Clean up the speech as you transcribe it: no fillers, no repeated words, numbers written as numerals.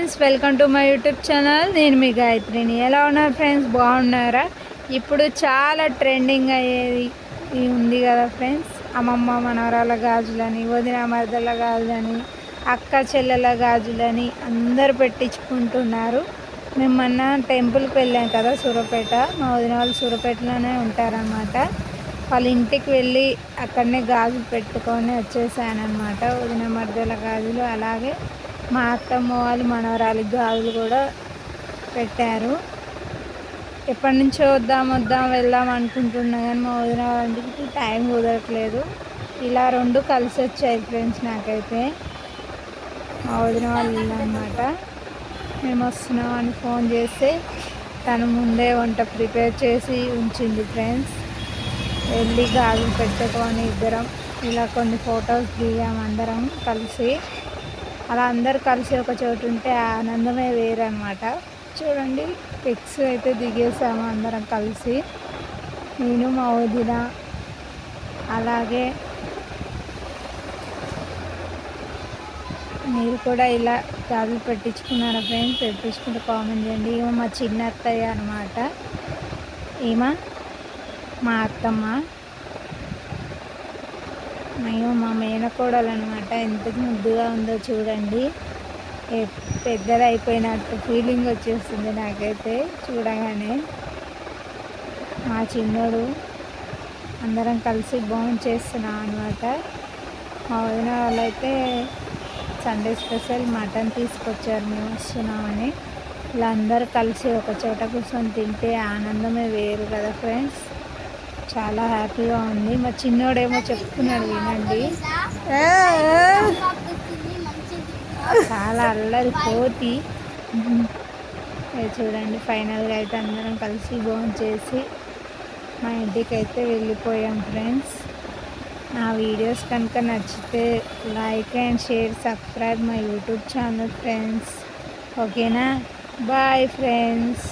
Friends, welcome to my YouTube channel. నేను మీ గాయత్రిని. ఎలా ఉన్నారు ఫ్రెండ్స్? బాగున్నారా? ఇప్పుడు చాలా ట్రెండింగ్ అయ్యేది ఉంది కదా ఫ్రెండ్స్, అమ్మమ్మ మనవరాల గాజులని, వదిన మరదల గాజులని, అక్క చెల్లెల గాజులని అందరు పెట్టించుకుంటున్నారు. మేము మొన్న టెంపుల్కి వెళ్ళాం కదా సూర్యాపేట. మా వదిన వాళ్ళు సూర్యాపేటలోనే ఉంటారనమాట. వాళ్ళ ఇంటికి వెళ్ళి అక్కడనే గాజులు పెట్టుకొని వచ్చేసానమాట. వదిన మరదల గాజులు, అలాగే మా అత్తమ్మ వాళ్ళు మనవరాలి గాజులు కూడా పెట్టారు. ఎప్పటి నుంచో వద్దాం వెళ్దాం అనుకుంటున్నా కానీ మా వదిన వాళ్ళకి టైం కుదరట్లేదు. ఇలా రెండు కలిసి వచ్చాయి ఫ్రెండ్స్. నాకైతే మా వదిన వాళ్ళు అన్నమాట. మేము వస్తున్నాం అని ఫోన్ చేస్తే తను ముందే వంట ప్రిపేర్ చేసి ఉంచింది ఫ్రెండ్స్. వెళ్ళి గాజులు పెట్టుకొని ఇద్దరం ఇలా కొన్ని ఫొటోస్ దిగాము అందరం కలిసి. అలా అందరు కలిసి ఒక చోటు ఉంటే ఆనందమే వేరనమాట. చూడండి, పిక్స్ అయితే దిగేసాము అందరం కలిసి, నేను మా వదిన. అలాగే మీరు కూడా ఇలా గాజులు పెట్టించుకున్నారా ఫ్రెండ్స్? పెట్టించుకుంటే కామెంట్ చేయండి. ఈమె మా చిన్న అత్తయ్య అనమాట. ఈమె మా అత్తమ్మ, మేము మా మేనకోడలు అనమాట. ఎంత ముద్దుగా ఉందో చూడండి. పెద్దది అయిపోయినట్టు ఫీలింగ్ వచ్చేస్తుంది నాకైతే చూడగానే. మా చిన్నోడు అందరం కలిసి భోజనం చేస్తున్నాం అనమాట. మా వదిన వాళ్ళైతే సండే స్పెషల్ మటన్ తీసుకొచ్చారు, మేము వస్తున్నామని. ఇలా అందరు కలిసి ఒక చోట కూర్చొని తింటే ఆనందమే వేరు కదా ఫ్రెండ్స్. చాలా హ్యాపీగా ఉంది. మా చిన్నోడేమో చెప్తున్నాడు, వినండి. చాలా అల్లరి కోతి. చూడండి, ఫైనల్గా అయితే అందరం కలిసి భోజనం చేసి మా ఇంటికి అయితే వెళ్ళిపోయాం ఫ్రెండ్స్. నా వీడియోస్ కనుక నచ్చితే like and share, subscribe my YouTube channel friends. ఓకేనా? Bye friends.